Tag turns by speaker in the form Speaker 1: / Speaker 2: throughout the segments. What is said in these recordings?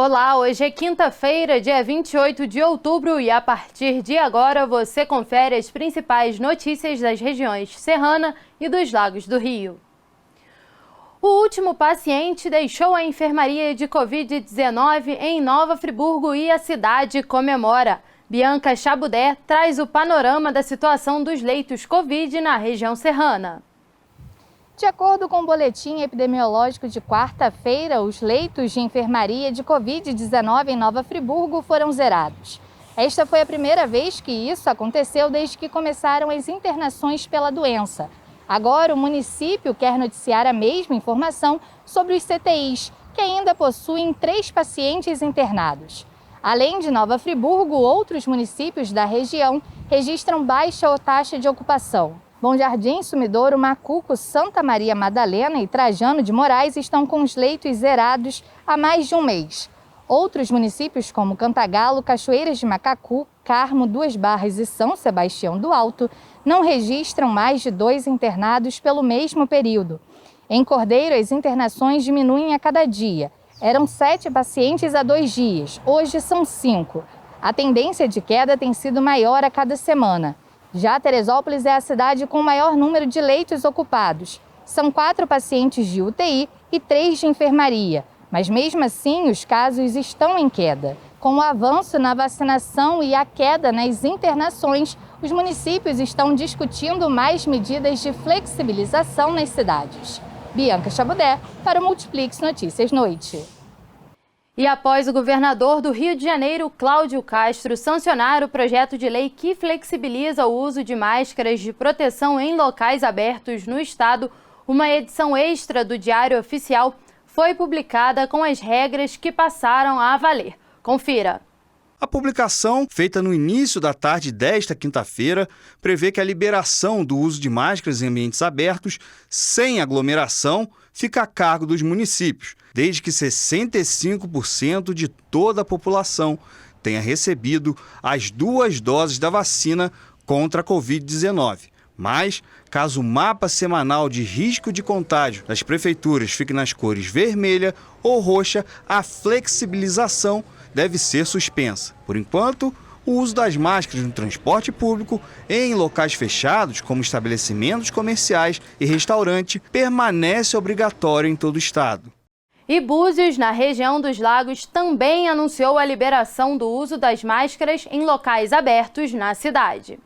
Speaker 1: Olá, hoje é quinta-feira, dia 28 de outubro e a partir de agora você confere as principais notícias das regiões serrana e dos lagos do Rio. O último paciente deixou a enfermaria de Covid-19 em Nova Friburgo e a cidade comemora. Bianca Chabudé traz o panorama da situação dos leitos Covid na região serrana.
Speaker 2: De acordo com o boletim epidemiológico de quarta-feira, os leitos de enfermaria de Covid-19 em Nova Friburgo foram zerados. Esta foi a primeira vez que isso aconteceu desde que começaram as internações pela doença. Agora, o município quer noticiar a mesma informação sobre os CTIs, que ainda possuem 3 pacientes internados. Além de Nova Friburgo, outros municípios da região registram baixa taxa de ocupação. Bom Jardim, Sumidouro, Macuco, Santa Maria Madalena e Trajano de Moraes estão com os leitos zerados há mais de um mês. Outros municípios como Cantagalo, Cachoeiras de Macacu, Carmo, Duas Barras e São Sebastião do Alto não registram mais de 2 internados pelo mesmo período. Em Cordeiro, as internações diminuem a cada dia. Eram 7 pacientes há 2 dias, hoje são 5. A tendência de queda tem sido maior a cada semana. Já Teresópolis é a cidade com o maior número de leitos ocupados. São 4 pacientes de UTI e 3 de enfermaria, mas mesmo assim os casos estão em queda. Com o avanço na vacinação e a queda nas internações, os municípios estão discutindo mais medidas de flexibilização nas cidades. Bianca Chabudé, para o Multiplix Notícias Noite.
Speaker 1: E após o governador do Rio de Janeiro, Cláudio Castro, sancionar o projeto de lei que flexibiliza o uso de máscaras de proteção em locais abertos no estado, uma edição extra do Diário Oficial foi publicada com as regras que passaram a valer. Confira.
Speaker 3: A publicação, feita no início da tarde desta quinta-feira, prevê que a liberação do uso de máscaras em ambientes abertos, sem aglomeração, fica a cargo dos municípios, desde que 65% de toda a população tenha recebido as 2 doses da vacina contra a Covid-19. Mas, caso o mapa semanal de risco de contágio das prefeituras fique nas cores vermelha ou roxa, a flexibilização deve ser suspensa. Por enquanto, o uso das máscaras no transporte público em locais fechados, como estabelecimentos comerciais e restaurante, permanece obrigatório em todo o estado.
Speaker 1: E Búzios, na região dos lagos, também anunciou a liberação do uso das máscaras em locais abertos na cidade.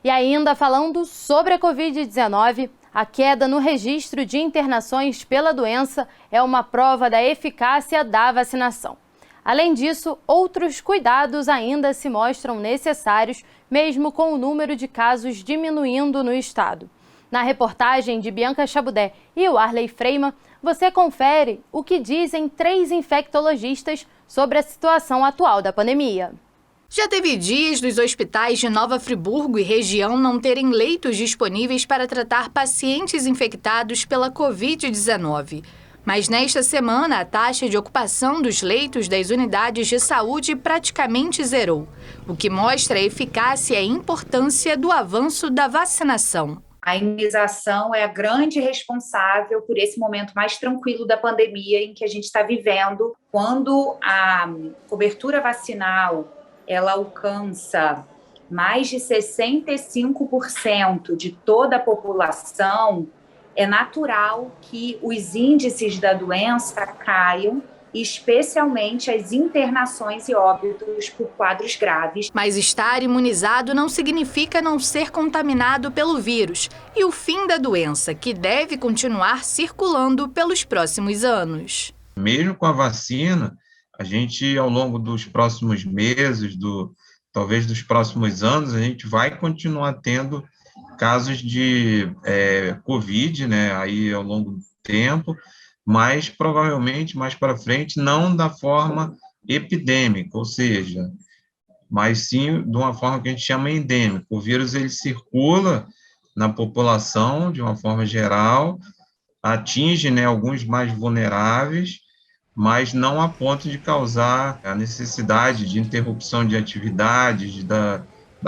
Speaker 1: E ainda falando sobre a Covid-19, a queda no registro de internações pela doença é uma prova da eficácia da vacinação. Além disso, outros cuidados ainda se mostram necessários, mesmo com o número de casos diminuindo no estado. Na reportagem de Bianca Chabudé e Warley Freima, você confere o que dizem 3 infectologistas sobre a situação atual da pandemia.
Speaker 2: Já teve dias dos hospitais de Nova Friburgo e região não terem leitos disponíveis para tratar pacientes infectados pela Covid-19. Mas nesta semana, a taxa de ocupação dos leitos das unidades de saúde praticamente zerou, o que mostra a eficácia e a importância do avanço da vacinação.
Speaker 4: A imunização é a grande responsável por esse momento mais tranquilo da pandemia em que a gente está vivendo. Quando a cobertura vacinal ela alcança mais de 65% de toda a população, é natural que os índices da doença caiam, especialmente as internações e óbitos por quadros graves.
Speaker 2: Mas estar imunizado não significa não ser contaminado pelo vírus e o fim da doença, que deve continuar circulando pelos próximos anos.
Speaker 5: Mesmo com a vacina, a gente, ao longo dos próximos meses, talvez dos próximos anos, a gente vai continuar tendo casos de Covid, né, aí ao longo do tempo, mas provavelmente mais para frente não da forma epidêmica, ou seja, mas sim de uma forma que a gente chama endêmica. O vírus ele circula na população de uma forma geral, atinge, né, alguns mais vulneráveis, mas não a ponto de causar a necessidade de interrupção de atividades, da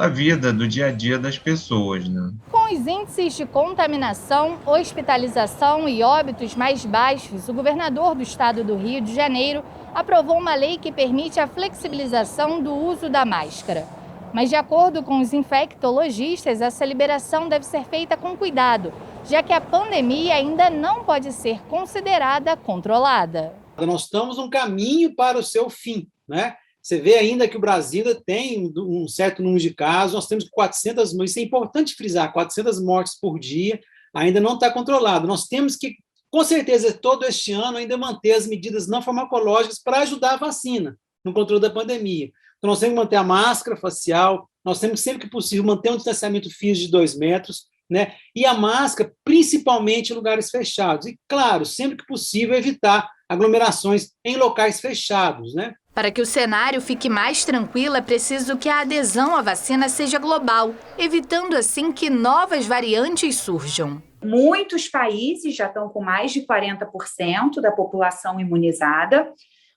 Speaker 5: vida, do dia a dia das pessoas, né?
Speaker 2: Com os índices de contaminação, hospitalização e óbitos mais baixos, o governador do estado do Rio de Janeiro aprovou uma lei que permite a flexibilização do uso da máscara. Mas, de acordo com os infectologistas, essa liberação deve ser feita com cuidado, já que a pandemia ainda não pode ser considerada controlada.
Speaker 6: Nós estamos num caminho para o seu fim, né? Você vê ainda que o Brasil tem um certo número de casos, nós temos 400 mortes, isso é importante frisar, 400 mortes por dia, ainda não está controlado. Nós temos que, com certeza, todo este ano ainda manter as medidas não farmacológicas para ajudar a vacina no controle da pandemia. Então, nós temos que manter a máscara facial, nós temos sempre que possível manter um distanciamento físico de 2 metros, né? E a máscara, principalmente em lugares fechados. E, claro, sempre que possível, evitar aglomerações em locais fechados, né?
Speaker 2: Para que o cenário fique mais tranquilo, é preciso que a adesão à vacina seja global, evitando assim que novas variantes surjam.
Speaker 4: Muitos países já estão com mais de 40% da população imunizada,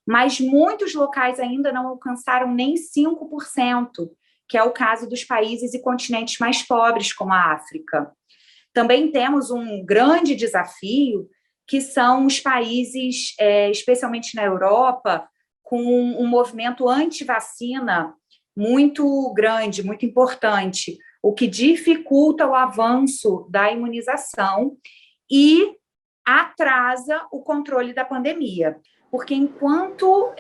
Speaker 4: mas muitos locais ainda não alcançaram nem 5%, que é o caso dos países e continentes mais pobres, como a África. Também temos um grande desafio, que são os países, especialmente na Europa, com um movimento anti-vacina muito grande, muito importante, o que dificulta o avanço da imunização e atrasa o controle da pandemia. Porque enquanto,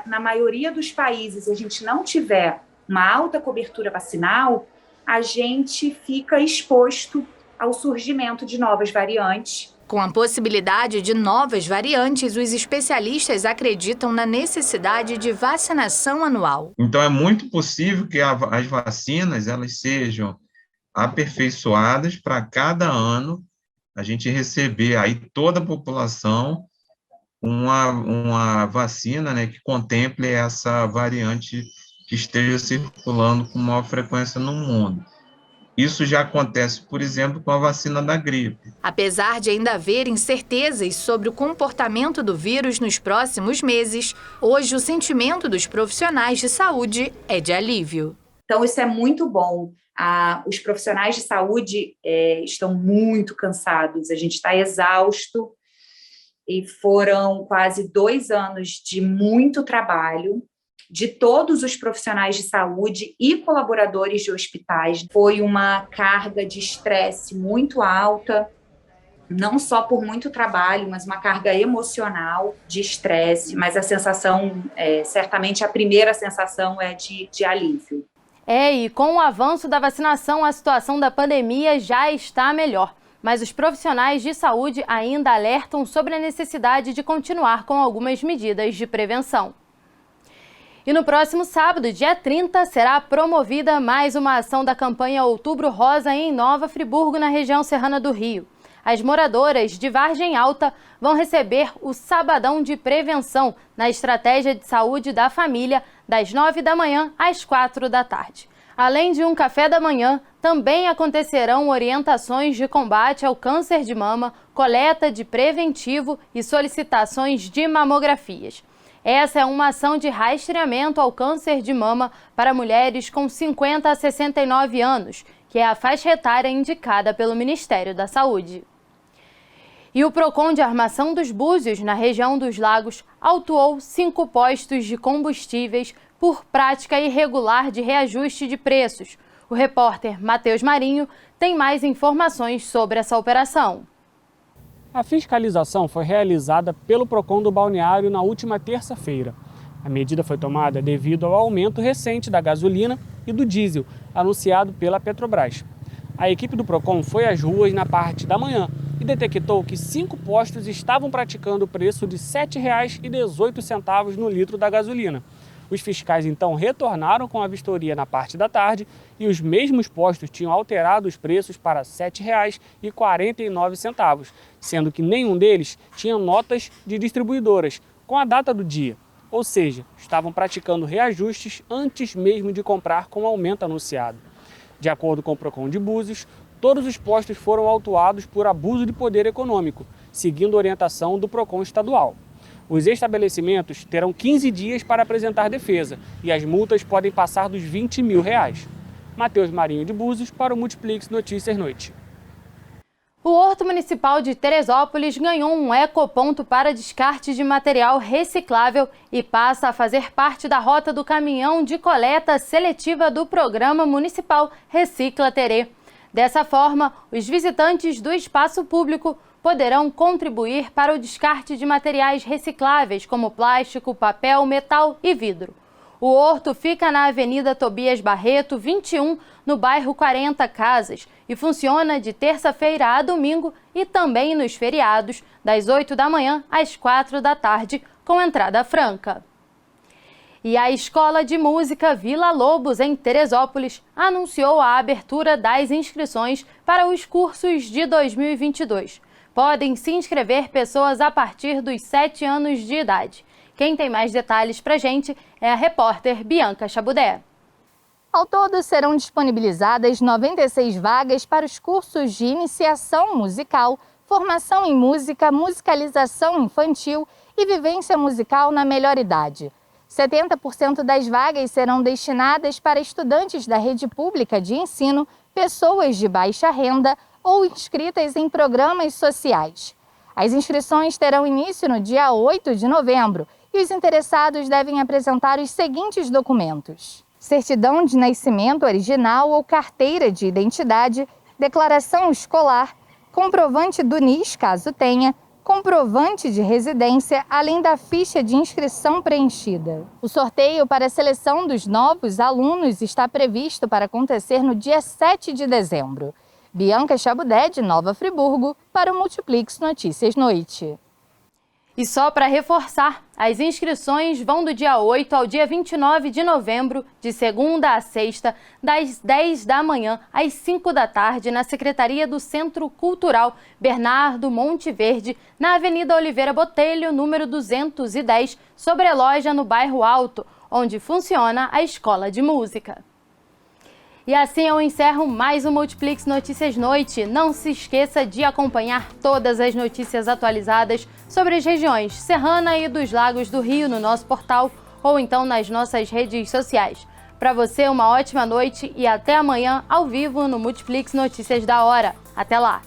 Speaker 4: na maioria dos países, a gente não tiver uma alta cobertura vacinal, a gente fica exposto ao surgimento de novas variantes.
Speaker 2: Com a possibilidade de novas variantes, os especialistas acreditam na necessidade de vacinação anual.
Speaker 5: Então, é muito possível que as vacinas elas sejam aperfeiçoadas para cada ano a gente receber aí toda a população uma vacina, né, que contemple essa variante que esteja circulando com maior frequência no mundo. Isso já acontece, por exemplo, com a vacina da gripe.
Speaker 2: Apesar de ainda haver incertezas sobre o comportamento do vírus nos próximos meses, hoje o sentimento dos profissionais de saúde é de alívio.
Speaker 4: Então, isso é muito bom. Os profissionais de saúde estão muito cansados, a gente está exausto e foram quase 2 anos de muito trabalho de todos os profissionais de saúde e colaboradores de hospitais. Foi uma carga de estresse muito alta, não só por muito trabalho, mas uma carga emocional de estresse, mas a sensação, certamente a primeira sensação é de alívio.
Speaker 1: E com o avanço da vacinação, a situação da pandemia já está melhor. Mas os profissionais de saúde ainda alertam sobre a necessidade de continuar com algumas medidas de prevenção. E no próximo sábado, dia 30, será promovida mais uma ação da campanha Outubro Rosa em Nova Friburgo, na região serrana do Rio. As moradoras de Vargem Alta vão receber o Sabadão de Prevenção na Estratégia de Saúde da Família, das 9 da manhã às 4 da tarde. Além de um café da manhã, também acontecerão orientações de combate ao câncer de mama, coleta de preventivo e solicitações de mamografias. Essa é uma ação de rastreamento ao câncer de mama para mulheres com 50 a 69 anos, que é a faixa etária indicada pelo Ministério da Saúde. E o PROCON de Armação dos Búzios, na região dos Lagos, autuou 5 postos de combustíveis por prática irregular de reajuste de preços. O repórter Matheus Marinho tem mais informações sobre essa operação.
Speaker 7: A fiscalização foi realizada pelo PROCON do Balneário na última terça-feira. A medida foi tomada devido ao aumento recente da gasolina e do diesel, anunciado pela Petrobras. A equipe do PROCON foi às ruas na parte da manhã e detectou que 5 postos estavam praticando o preço de R$ 7,18 no litro da gasolina. Os fiscais então retornaram com a vistoria na parte da tarde e os mesmos postos tinham alterado os preços para R$ 7,49, sendo que nenhum deles tinha notas de distribuidoras com a data do dia. Ou seja, estavam praticando reajustes antes mesmo de comprar com o aumento anunciado. De acordo com o PROCON de Búzios, todos os postos foram autuados por abuso de poder econômico, seguindo a orientação do PROCON estadual. Os estabelecimentos terão 15 dias para apresentar defesa e as multas podem passar dos R$ 20 mil. Matheus Marinho de Búzios para o Multiplix Notícias Noite.
Speaker 1: O Horto Municipal de Teresópolis ganhou um ecoponto para descarte de material reciclável e passa a fazer parte da rota do caminhão de coleta seletiva do Programa Municipal Recicla Terê. Dessa forma, os visitantes do espaço público poderão contribuir para o descarte de materiais recicláveis como plástico, papel, metal e vidro. O horto fica na Avenida Tobias Barreto, 21, no bairro 40 Casas, e funciona de terça-feira a domingo e também nos feriados, das 8 da manhã às 4 da tarde, com entrada franca. E a Escola de Música Vila Lobos, em Teresópolis, anunciou a abertura das inscrições para os cursos de 2022. Podem se inscrever pessoas a partir dos 7 anos de idade. Quem tem mais detalhes pra gente é a repórter Bianca Chabudé.
Speaker 2: Ao todo, serão disponibilizadas 96 vagas para os cursos de iniciação musical, formação em música, musicalização infantil e vivência musical na melhor idade. 70% das vagas serão destinadas para estudantes da rede pública de ensino, pessoas de baixa renda ou inscritas em programas sociais. As inscrições terão início no dia 8 de novembro e os interessados devem apresentar os seguintes documentos: certidão de nascimento original ou carteira de identidade, declaração escolar, comprovante do NIS, caso tenha, comprovante de residência, além da ficha de inscrição preenchida. O sorteio para a seleção dos novos alunos está previsto para acontecer no dia 7 de dezembro. Bianca Chabudé, de Nova Friburgo, para o Multiplix Notícias Noite.
Speaker 1: E só para reforçar, as inscrições vão do dia 8 ao dia 29 de novembro, de segunda a sexta, das 10 da manhã às 5 da tarde, na Secretaria do Centro Cultural Bernardo Monte Verde, na Avenida Oliveira Botelho, número 210, Sobreloja, no bairro Alto, onde funciona a Escola de Música. E assim eu encerro mais um Multiplix Notícias Noite. Não se esqueça de acompanhar todas as notícias atualizadas sobre as regiões Serrana e dos Lagos do Rio no nosso portal ou então nas nossas redes sociais. Para você, uma ótima noite e até amanhã ao vivo no Multiplix Notícias da Hora. Até lá!